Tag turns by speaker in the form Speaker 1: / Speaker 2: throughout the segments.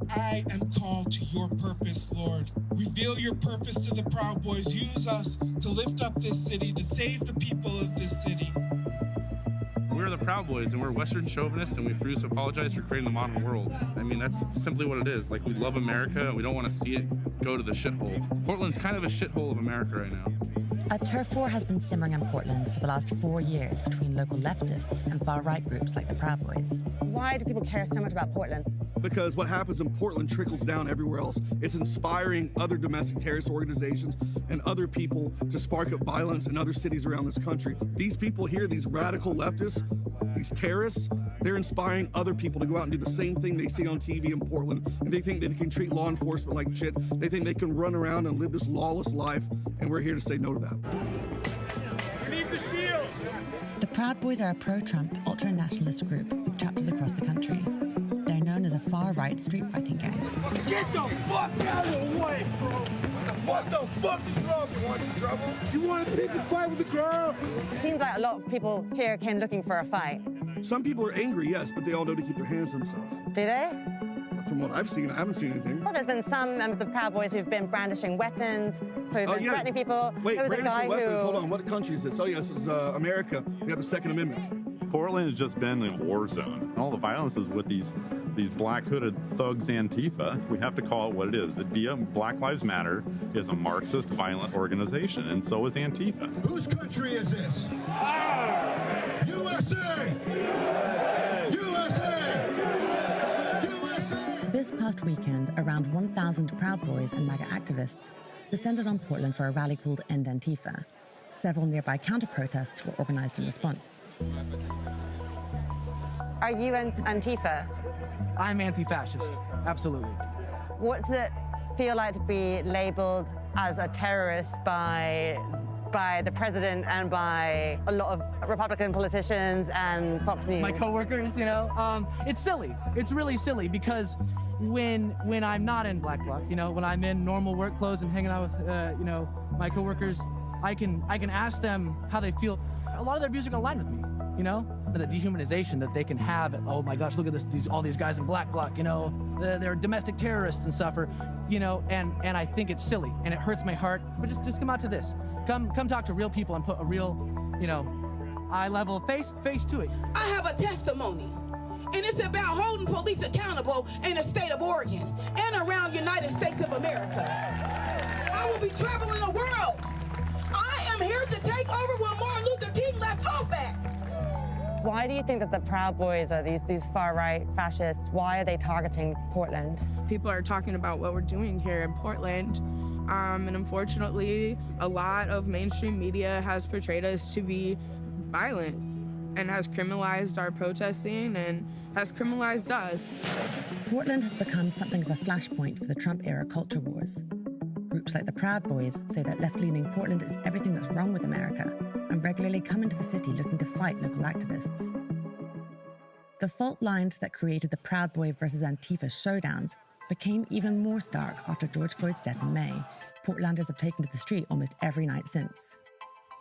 Speaker 1: I am called to your purpose, Lord. Reveal your purpose to the Proud Boys. Use us to lift up this city, to save the people of this city.
Speaker 2: We're the Proud Boys, and we're Western chauvinists, and we refuse to apologize for creating the modern world. I mean, that's simply what it is. Like, we love America, and we don't want to see it go to the shithole. Portland's kind of a shithole of America right now.
Speaker 3: A turf war has been simmering in Portland for the last 4 years between local leftists and far-right groups like the Proud Boys.
Speaker 4: Why do people care so much about Portland?
Speaker 5: Because what happens in Portland trickles down everywhere else. It's inspiring other domestic terrorist organizations and other people to spark up violence in other cities around this country. These people here, these radical leftists, these terrorists, they're inspiring other people to go out and do the same thing they see on TV in Portland. And they think that they can treat law enforcement like shit. They think they can run around and live this lawless life. And we're here to say no to that.
Speaker 6: We need the shield!
Speaker 3: The Proud Boys are a pro-Trump, ultra-nationalist group with chapters across the country. They're known as a far-right street fighting gang.
Speaker 6: Get the fuck out of the way, bro! What the fuck is wrong? You want some trouble? You want to pick a fight with the girl?
Speaker 4: It seems like a lot of people here came looking for a fight.
Speaker 5: Some people are angry, yes, but they all know to keep their hands to themselves.
Speaker 4: Do they?
Speaker 5: From what I've seen, I haven't seen anything.
Speaker 4: Well, there's been some of the Proud Boys who've been brandishing weapons, who've been threatening people.
Speaker 5: Wait,
Speaker 4: there was a guy
Speaker 5: brandishing weapons?
Speaker 4: who...
Speaker 5: Hold on, what country is this? Oh, yes, it's America. We have the Second Amendment.
Speaker 7: Portland has just been a war zone. All the violence is with these black hooded thugs, Antifa. We have to call it what it is. The Black Lives Matter is a Marxist violent organization, and so is Antifa.
Speaker 6: Whose country is this? USA! USA! USA!
Speaker 3: This past weekend, around 1,000 Proud Boys and MAGA activists descended on Portland for a rally called End Antifa. Several nearby counter-protests were organized in response.
Speaker 4: Are you Antifa?
Speaker 8: I'm anti-fascist, absolutely.
Speaker 4: What does it feel like to be labeled as a terrorist by the president and by a lot of Republican politicians and Fox News?
Speaker 8: My coworkers, you know, it's silly. It's really silly because when I'm not in Black Bloc, you know, when I'm in normal work clothes and hanging out with, you know, my coworkers, I can ask them how they feel. A lot of their views are gonna align with me, you know? The dehumanization that they can have. Oh my gosh, look at this! All these guys in Black Bloc, you know, they're domestic terrorists and stuff, or, you know, and I think it's silly and it hurts my heart. But just come out to this. Come talk to real people and put a real, you know, eye-level face to it.
Speaker 9: I have a testimony, and it's about holding police accountable in the state of Oregon and around United States of America. I will be traveling the world. I am here to take over where Martin Luther King left off at.
Speaker 4: Why do you think that the Proud Boys are these far-right fascists? Why are they targeting Portland?
Speaker 10: People are talking about what we're doing here in Portland. And unfortunately, a lot of mainstream media has portrayed us to be violent and has criminalized our protesting and has criminalized us.
Speaker 3: Portland has become something of a flashpoint for the Trump-era culture wars. Groups like the Proud Boys say that left-leaning Portland is everything that's wrong with America and regularly come into the city looking to fight local activists. The fault lines that created the Proud Boy versus Antifa showdowns became even more stark after George Floyd's death in May. Portlanders have taken to the street almost every night since.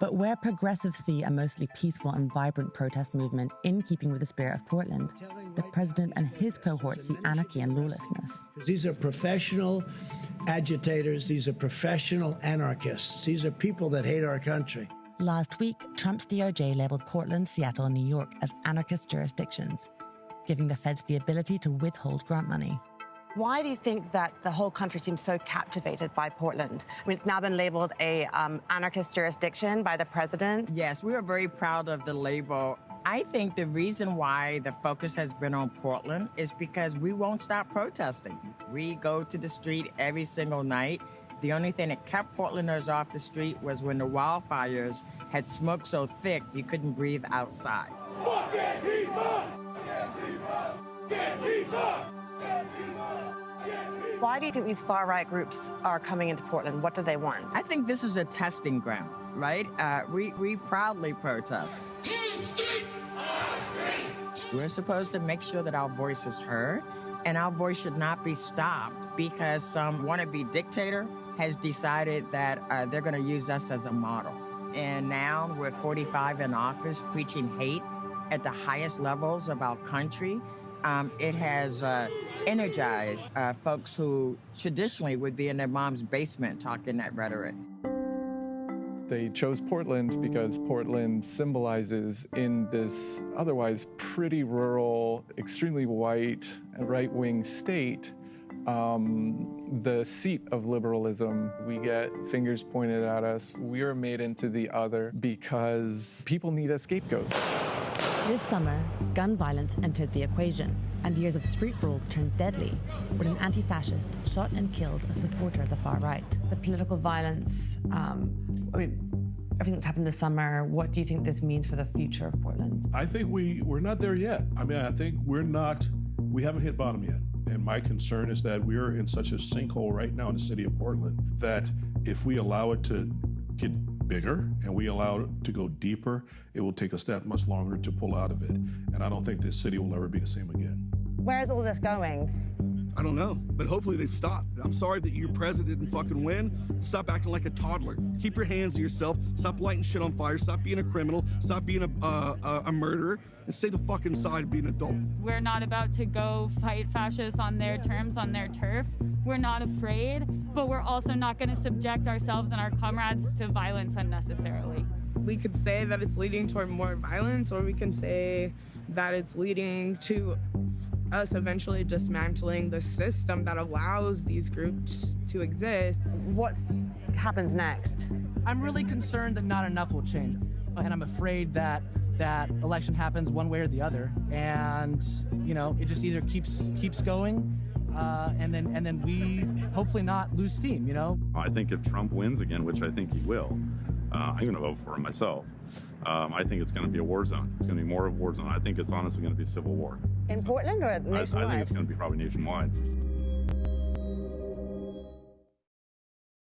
Speaker 3: But where progressives see a mostly peaceful and vibrant protest movement in keeping with the spirit of Portland, the president and his cohort see anarchy and lawlessness.
Speaker 11: These are professional agitators. These are professional anarchists. These are people that hate our country.
Speaker 3: Last week, Trump's DOJ labeled Portland, Seattle, and New York as anarchist jurisdictions, giving the feds the ability to withhold grant money.
Speaker 4: Why do you think that the whole country seems so captivated by Portland? I mean, it's now been labeled a anarchist jurisdiction by the president.
Speaker 12: Yes, we are very proud of the label. I think the reason why the focus has been on Portland is because we won't stop protesting. We go to the street every single night. The only thing that kept Portlanders off the street was when the wildfires had smoke so thick you couldn't breathe outside.
Speaker 6: Fuck Antifa! Antifa! Antifa!
Speaker 4: Why do you think these far-right groups are coming into Portland? What do they want?
Speaker 12: I think this is a testing ground, right? We proudly protest. We're supposed to make sure that our voice is heard, and our voice should not be stopped because some wannabe dictator has decided that they're going to use us as a model. And now we're 45 in office preaching hate at the highest levels of our country. it has energized folks who traditionally would be in their mom's basement talking that rhetoric.
Speaker 13: They chose Portland because Portland symbolizes, in this otherwise pretty rural, extremely white, and right-wing state, the seat of liberalism. We get fingers pointed at us. We are made into the other because people need a scapegoat.
Speaker 14: This summer, gun violence entered the equation, and years of street brawls turned deadly when an anti-fascist shot and killed a supporter of the far right.
Speaker 3: The political violence, everything that's happened this summer, what do you think this means for the future of Portland?
Speaker 6: I think we're not there yet. I think we haven't hit bottom yet. And my concern is that we're in such a sinkhole right now in the city of Portland that if we allow it to get bigger and we allow it to go deeper, it will take us that much longer to pull out of it. And I don't think this city will ever be the same again.
Speaker 4: Where is all this going?
Speaker 5: I don't know, but hopefully they stop. I'm sorry that your president didn't fucking win. Stop acting like a toddler. Keep your hands to yourself. Stop lighting shit on fire. Stop being a criminal. Stop being a murderer. And stay the fucking side and be an adult.
Speaker 15: We're not about to go fight fascists on their terms, on their turf. We're not afraid, but we're also not going to subject ourselves and our comrades to violence unnecessarily.
Speaker 10: We could say that it's leading toward more violence, or we can say that it's leading to us eventually dismantling the system that allows these groups to exist.
Speaker 4: What happens next?
Speaker 8: I'm really concerned that not enough will change. And I'm afraid that election happens one way or the other. And, it just either keeps going and then we hopefully not lose steam,
Speaker 7: I think if Trump wins again, which I think he will, I'm going to vote for him myself. I think it's going to be a war zone. It's going to be more of a war zone. I think it's honestly going to be a civil war.
Speaker 4: In Portland or nationwide?
Speaker 7: I think it's going to be probably nationwide.